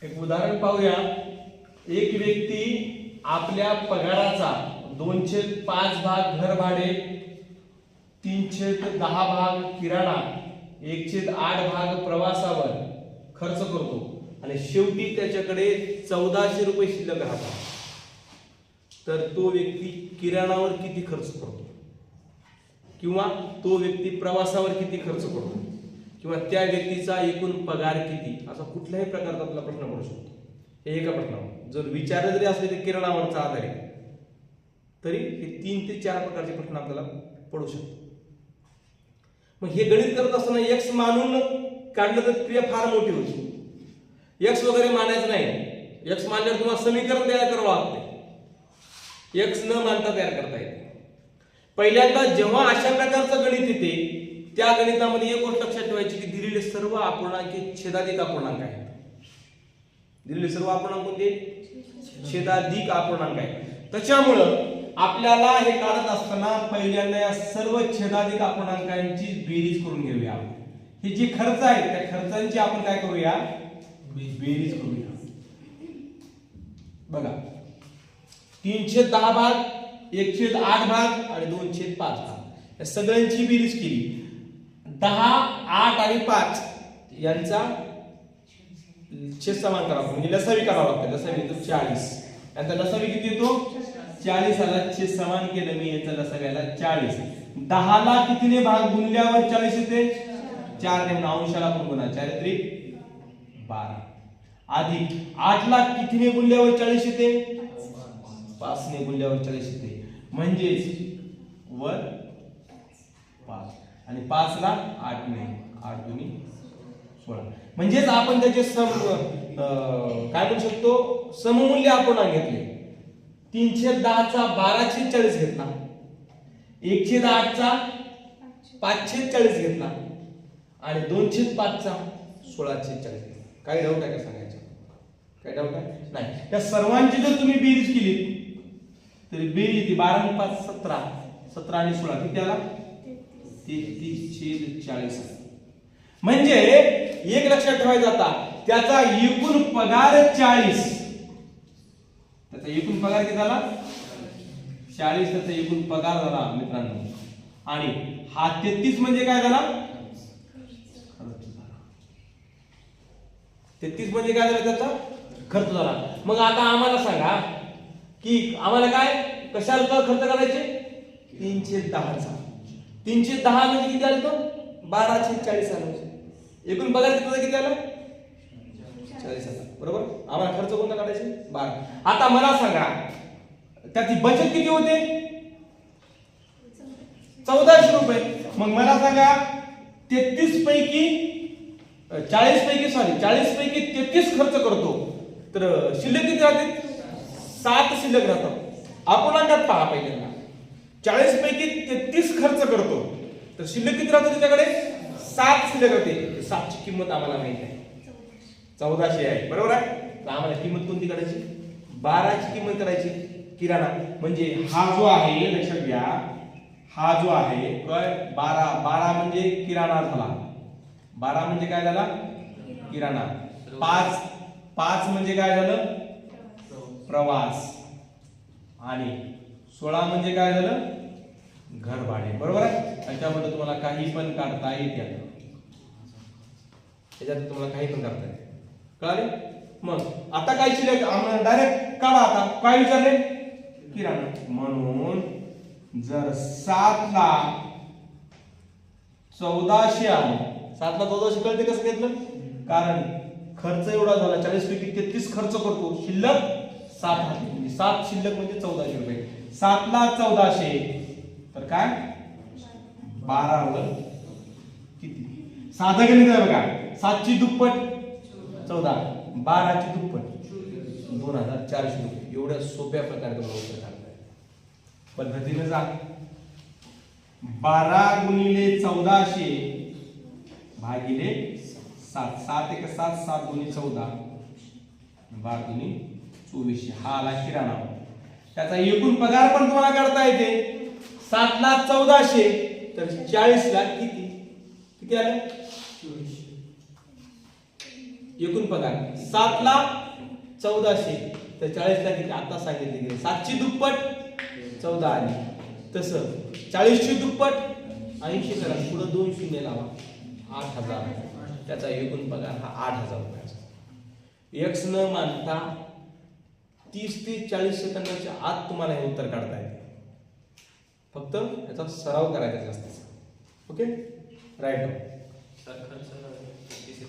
एक उदाहरण पाहूया. एक व्यक्ती आपल्या पगाराचा 2/5 भाग घर भाडे, 3/10 भाग किराणा, 1/8 भाग प्रवासावर खर्च करतो आणि शेवटी त्याच्याकडे 1400 रुपये शिल्लक राहतात. तर तो व्यक्ती किराणावर किती खर्च करतो, किंवा तो व्यक्ती प्रवासावर किती खर्च करतो, किंवा त्या व्यक्तीचा एकूण पगार किती, असा कुठल्याही प्रकारचा आपला प्रश्न पडू शकतो. हे एका प्रश्नावर जर विचारले जरी असले तर किराणावरचा आधारित, तरी हे 3 ते 4 प्रकारचे प्रश्न आपल्याला पडू शकतात. मग हे गणित करत असताना एक्स मानून काढलं तर क्रिया फार मोठी होती. एक्स वगैरे मानायचं नाही. एक्स मानल्यावर तुम्हाला समीकरण तयार करावं लागते. एक्स न मानता तयार करता येते. पहिल्यांदा जेव्हा अशा प्रकारचं गणित येते त्या गणितामध्ये एक गोष्ट लक्षात ठेवायची की दिलेले सर्व अपूर्णांक हे छेदाधिक अपूर्णांक आहेत. दिलेले सर्व अपूर्णांक कोणते? छेदाधिक अपूर्णांक आहेत. त्याच्यामुळं आपल्याला हे काढत असताना पहिल्यांदा या सर्व छेदाधिक अपूर्णांकांची बेरीज करून घेऊया. हे जे खर्च आहेत त्या खर्चांची आपण काय करूया? बेरीज करूया. बघा, 3/10 भाग, 1/8 भाग आणि 2/5 भाग या सगळ्यांची बेरीज केली. 10, 8 आणि 5 यांचा छेद समान करावा, म्हणजे लसावी करावा लागतो. लसावी येतो 40. यांचा लसावी किती येतो? 40 आला. छेद समान केलं मी, याचा लसावी आला 40. 10 ला कितीने भाग गुणल्यावर 40 येते? 4 ने. अंशाला पण गुणा, 4 त्रिक 12. अधिक 8 ला कितीने गुणल्यावर 40 येते? 5 ने गुणल्यावर 40 येते. म्हणजेच वर 5 आणि 5 ला 8 ने, 8 दुनी 16. म्हणजेच आपण त्याचे काय म्हणू शकतो? सममूल्य अपूर्णांक घेतले. 3/10 चा 12/40 घेतला, 1/8 चा 5/40 घेतला आणि 2/5 चा 16/40. काही डाऊट आहे का सांगायचं? काही डाऊट आहे? नाही. त्या सर्वांची जर तुम्ही बेरीज केली तरी बेरीज ती 12 आणि 5 17, 17 आणि 16 किती आला? 33/40. म्हणजे एक लक्षात ठेवायचं, आता त्याचा एकूण पगार 40. त्याचा एकूण पगार किती झाला? 40. त्याचा एकूण पगार झाला मित्रांनो. आणि हा 33 म्हणजे काय झाला? खर्च झाला. 33 म्हणजे काय झालं? त्याचा खर्च झाला. मग आता आम्हाला सांगा की आम्हाला काय कशाला खर्च करायचे? 3/10 चा. 3/10 म्हणजे किती आलं? तो 12/40 आलं. एकूण पगार किती आला? 40 आला. बरोबर. आम्हाला खर्च कोणता काढायचे? 12. आता मला सांगा त्याची बचत किती होते? 1400 रुपये. मग मला सांगा 33 पैकी 40 पैकी 33 खर्च करतो तर शिल्लक किती राहते? 7 शिल्लक राहतात. अपूर्णांकात पहा पहिल्यांदा. 40 पैकी 33 खर्च करतो तर शिल्लक किती राहतो त्याच्याकडे? 7 शिल्लक राहते. 7 ची किंमत आम्हाला माहिती आहे, 1400 आहे. बरोबर आहे. तर आम्हाला किंमत कोणती काढायची? 12 ची किंमत करायची. किराणा म्हणजे हा जो आहे, लक्षात घ्या, हा जो आहे काय 12 म्हणजे किराणा झाला. 12 म्हणजे काय झाला? किराणा. 5 म्हणजे काय झालं? प्रवास. आणि 16 म्हणजे काय झालं? घर भाडे. बरोबर आहे. त्याच्यामध्ये तुम्हाला काही पण काढता येते. त्याच्यात तुम्हाला काही पण करता येते. कळले? मग आता काय शिल्लक? आम्हाला डायरेक्ट काढा. आता काय विचारले? किराणा. म्हणून जर 7 ला 1400 आले, 7 ला 1400 कळते कसं घेतलं? कारण खर्च एवढा झाला. 40 पैकी 33 खर्च करतो, शिल्लक 7 आहे. म्हणजे 7 शिल्लक म्हणजे 1400 रुपये. 7 ला 1400 तर काय? 12 वर किती? साधं गणित आहे बघा. 7 ची दुप्पट 14, 12 ची दुप्पट 2400 रुपये. एवढ्या सोप्या प्रकारे तुम्हाला उत्तर काढता येईल. पद्धतीने जा. 12 गुणिले 1400 भागिले 7. 7 1 7, 7 2 14, 12 2 2400. हा आला किराणा. त्याचा एकूण पगार पण तुम्हाला काढता येते. 7 ला 1400 तर 40 ला किती आलं? एकूण पगार 7 ला 1400 तर 40 ला किती आता सांगितले गेले 7ची दुप्पट 14 आली तसं 40ची दुप्पट 80 करा पुढे 2 शून्य लावा 8000 त्याचा एकूण पगार हा 8000 रुपयाचा एक्स न मानता 30 ते 40 सेकंदाच्या आत तुम्हाला हे उत्तर काढता येते फक्त याचा सराव करायचा जास्त ओके राईट सर खर्च किती